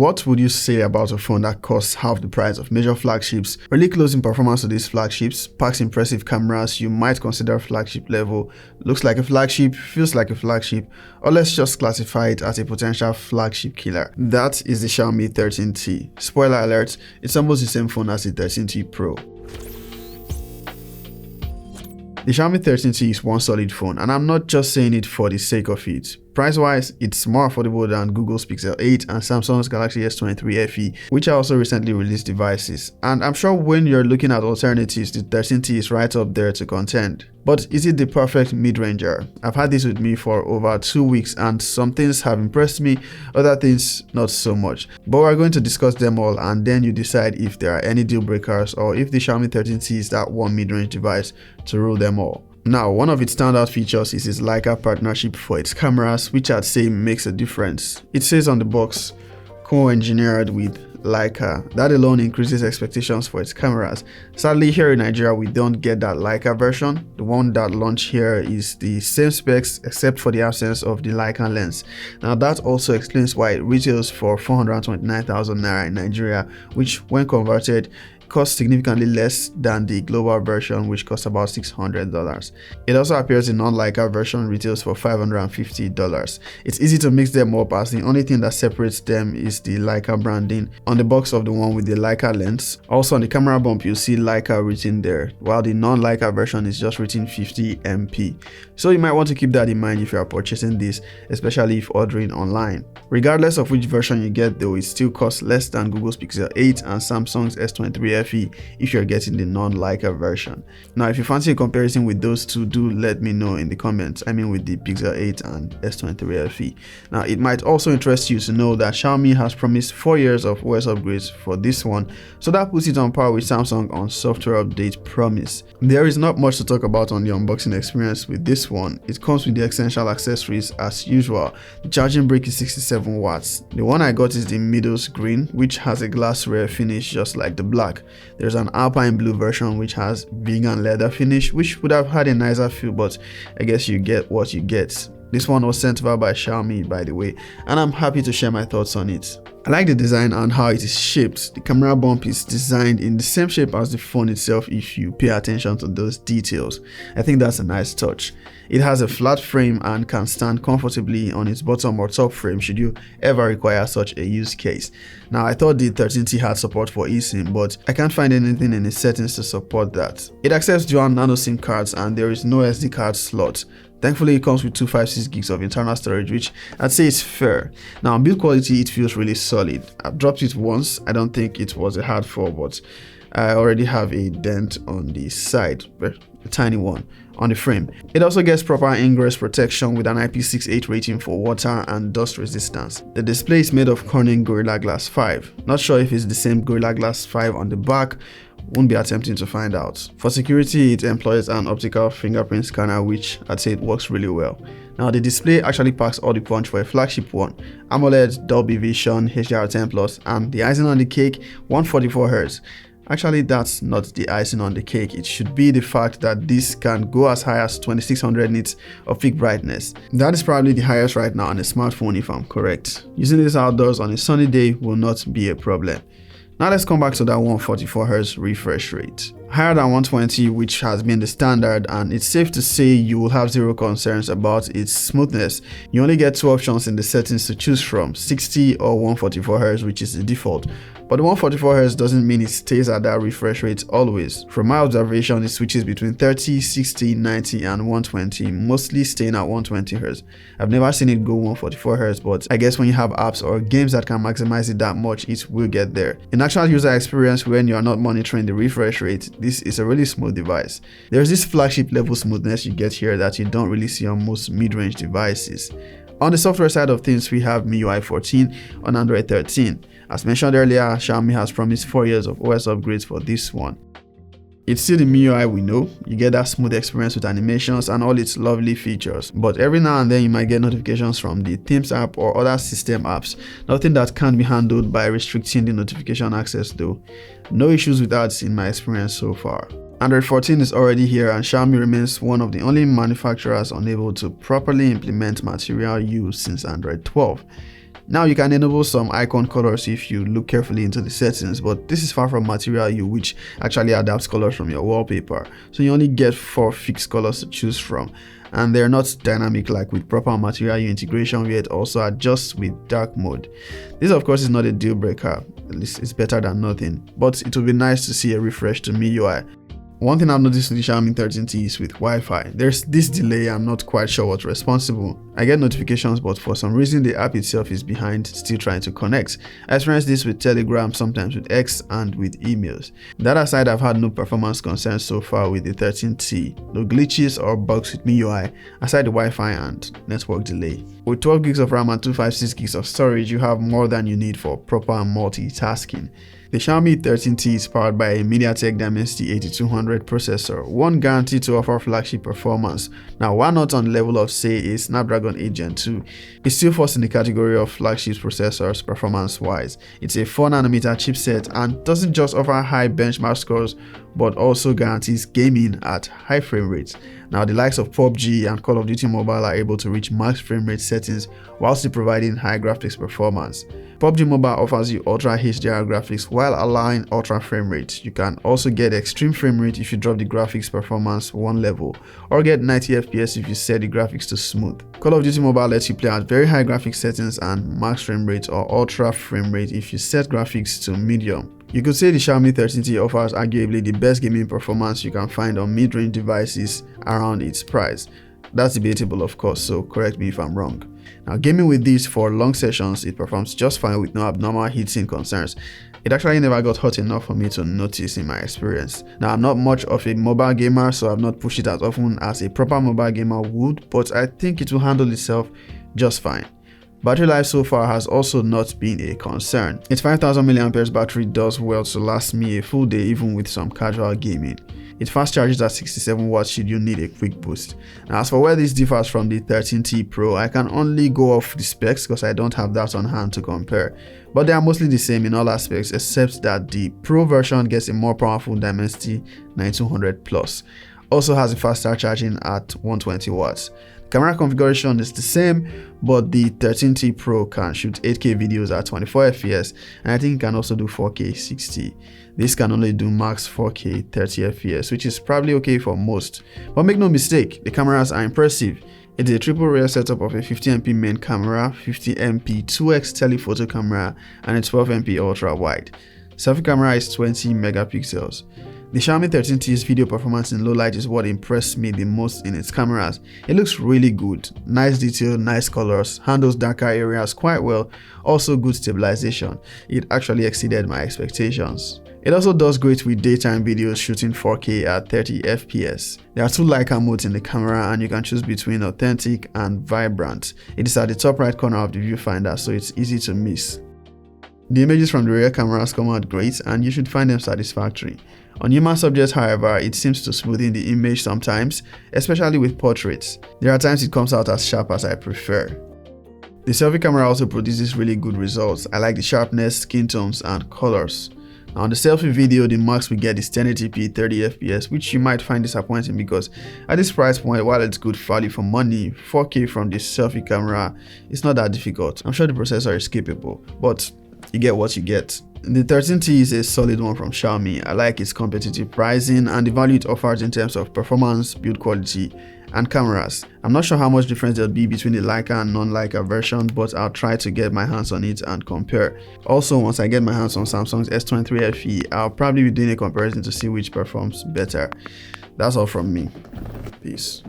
What would you say about a phone that costs half the price of major flagships, really close in performance to these flagships, packs impressive cameras you might consider flagship level, looks like a flagship, feels like a flagship, or let's just classify it as a potential flagship killer? That is the Xiaomi 13T. Spoiler alert, it's almost the same phone as the 13T Pro. The Xiaomi 13T is one solid phone, and I'm not just saying it for the sake of it. Price-wise, it's more affordable than Google's Pixel 8 and Samsung's Galaxy S23 FE, which are also recently released devices. And I'm sure when you're looking at alternatives, the 13T is right up there to contend. But is it the perfect mid-ranger? I've had this with me for over 2 weeks, and some things have impressed me, other things not so much. But we're going to discuss them all, and then you decide if there are any deal breakers or if the Xiaomi 13T is that one mid-range device to rule them all. Now, one of its standout features is its Leica partnership for its cameras, which I'd say makes a difference. It says on the box, co-engineered with Leica. That alone increases expectations for its cameras. Sadly, here in Nigeria, we don't get that Leica version. The one that launched here is the same specs except for the absence of the Leica lens. Now, that also explains why it retails for 429,000 naira in Nigeria, which when converted costs significantly less than the global version, which costs about $600. It also appears the non-Leica version retails for $550. It's easy to mix them up, as the only thing that separates them is the Leica branding on the box of the one with the Leica lens. Also on the camera bump, you'll see Leica written there, while the non-Leica version is just written 50MP. So you might want to keep that in mind if you are purchasing this, especially if ordering online. Regardless of which version you get though, it still costs less than Google's Pixel 8 and Samsung's S23 FE if you're getting the non-Leica version. Now, if you fancy a comparison with those two, do let me know in the comments. I mean with the Pixel 8 and S23 FE. Now, it might also interest you to know that Xiaomi has promised 4 years of OS upgrades for this one, so that puts it on par with Samsung on software update promise. There is not much to talk about on the unboxing experience with this one. It comes with the essential accessories as usual. The charging brick is 67 watts. The one I got is the Middle's green, which has a glass rare finish just like the black. There's an alpine blue version which has vegan leather finish, which would have had a nicer feel, but I guess you get what you get. This one was sent over by Xiaomi, by the way, and I'm happy to share my thoughts on it. I like the design and how it is shaped. The camera bump is designed in the same shape as the phone itself if you pay attention to those details. I think that's a nice touch. It has a flat frame and can stand comfortably on its bottom or top frame should you ever require such a use case. Now, I thought the 13T had support for eSIM, but I can't find anything in the settings to support that. It accepts dual nano SIM cards and there is no SD card slot. Thankfully, it comes with 256 gigs of internal storage, which I'd say is fair. Now, on build quality, it feels really solid. I've dropped it once. I don't think it was a hard fall, but I already have a dent on the side, a tiny one, on the frame. It also gets proper ingress protection with an IP68 rating for water and dust resistance. The display is made of Corning Gorilla Glass 5. Not sure if it's the same Gorilla Glass 5 on the back. Won't be attempting to find out. For security, it employs an optical fingerprint scanner, which I'd say it works really well. Now, the display actually packs all the punch for a flagship one. AMOLED, Dolby Vision, HDR10+, and the icing on the cake, 144Hz. Actually, that's not the icing on the cake. It should be the fact that this can go as high as 2600 nits of peak brightness. That is probably the highest right now on a smartphone if I'm correct. Using this outdoors on a sunny day will not be a problem. Now let's come back to that 144Hz refresh rate. Higher than 120, which has been the standard, and it's safe to say you will have zero concerns about its smoothness. You only get 2 options in the settings to choose from, 60 or 144Hz, which is the default. But the 144Hz doesn't mean it stays at that refresh rate always. From my observation, it switches between 30, 60, 90 and 120, mostly staying at 120Hz. I've never seen it go 144Hz, but I guess when you have apps or games that can maximize it that much, it will get there. In actual user experience, when you are not monitoring the refresh rate, this is a really smooth device. There's this flagship level smoothness you get here that you don't really see on most mid-range devices. On the software side of things, we have MIUI 14 on Android 13. As mentioned earlier, Xiaomi has promised 4 years of OS upgrades for this one. It's still the MIUI we know. You get that smooth experience with animations and all its lovely features, but every now and then you might get notifications from the Themes app or other system apps. Nothing that can't be handled by restricting the notification access though. No issues with ads in my experience so far. Android 14 is already here and Xiaomi remains one of the only manufacturers unable to properly implement Material You since Android 12. Now you can enable some icon colors if you look carefully into the settings, but this is far from Material UI, which actually adapts colors from your wallpaper. So you only get 4 fixed colors to choose from, and they're not dynamic like with proper Material UI integration where it also adjusts with dark mode. This of course is not a deal breaker, at least it's better than nothing, but it would be nice to see a refresh to MIUI. One thing I've noticed with the Xiaomi 13T is with Wi-Fi. There's this delay, I'm not quite sure what's responsible. I get notifications, but for some reason the app itself is behind, still trying to connect. I experienced this with Telegram, sometimes with X, and with emails. That aside, I've had no performance concerns so far with the 13T. No glitches or bugs with MIUI, aside the Wi-Fi and network delay. With 12 gigs of RAM and 256 gigs of storage, you have more than you need for proper multitasking. The Xiaomi 13T is powered by a MediaTek Dimensity 8200 processor, one guaranteed to offer flagship performance. Now, while not on the level of say a Snapdragon 8 Gen 2, it still falls in the category of flagship processors performance-wise. It's a 4nm chipset and doesn't just offer high benchmark scores, but also guarantees gaming at high frame rates. Now, the likes of PUBG and Call of Duty Mobile are able to reach max frame rate settings while still providing high graphics performance. PUBG Mobile offers you Ultra HDR graphics while allowing ultra frame rate. You can also get extreme frame rate if you drop the graphics performance one level, or get 90 FPS if you set the graphics to smooth. Call of Duty Mobile lets you play at very high graphics settings and max frame rate or ultra frame rate if you set graphics to medium. You could say the Xiaomi 13T offers arguably the best gaming performance you can find on mid-range devices around its price. That's debatable of course, so correct me if I'm wrong. Now, gaming with this for long sessions, it performs just fine with no abnormal heatsink concerns. It actually never got hot enough for me to notice in my experience. Now, I'm not much of a mobile gamer, so I've not pushed it as often as a proper mobile gamer would, but I think it will handle itself just fine. Battery life so far has also not been a concern. Its 5000 mAh battery does well to last me a full day even with some casual gaming. It fast charges at 67 watts should you need a quick boost. Now, as for where this differs from the 13T Pro, I can only go off the specs because I don't have that on hand to compare. But they are mostly the same in all aspects except that the Pro version gets a more powerful Dimensity 9200 Plus. Also has a faster charging at 120 watts. Camera configuration is the same, but the 13T Pro can shoot 8K videos at 24 FPS, and I think it can also do 4K 60. This can only do max 4K 30 FPS, which is probably okay for most. But make no mistake, the cameras are impressive. It's a triple rear setup of a 50MP main camera, 50MP 2x telephoto camera, and a 12MP ultra wide. Selfie camera is 20 megapixels. The Xiaomi 13T's video performance in low light is what impressed me the most in its cameras. It looks really good, nice detail, nice colors, handles darker areas quite well, also good stabilization. It actually exceeded my expectations. It also does great with daytime videos shooting 4K at 30 FPS. There are 2 Leica modes in the camera and you can choose between authentic and vibrant. It is at the top right corner of the viewfinder, so it's easy to miss. The images from the rear cameras come out great and you should find them satisfactory. On human subjects, however, it seems to smoothen the image sometimes, especially with portraits. There are times it comes out as sharp as I prefer. The selfie camera also produces really good results. I like the sharpness, skin tones, and colors. Now, on the selfie video, the max we get is 1080p 30 FPS, which you might find disappointing because at this price point, while it's good value for money, 4K from the selfie camera is not that difficult. I'm sure the processor is capable, but you get what you get. The 13T is a solid one from Xiaomi. I like its competitive pricing and the value it offers in terms of performance, build quality, and cameras. I'm not sure how much difference there'll be between the Leica and non-Leica version, but I'll try to get my hands on it and compare. Also, once I get my hands on Samsung's S23 FE, I'll probably be doing a comparison to see which performs better. That's all from me. Peace.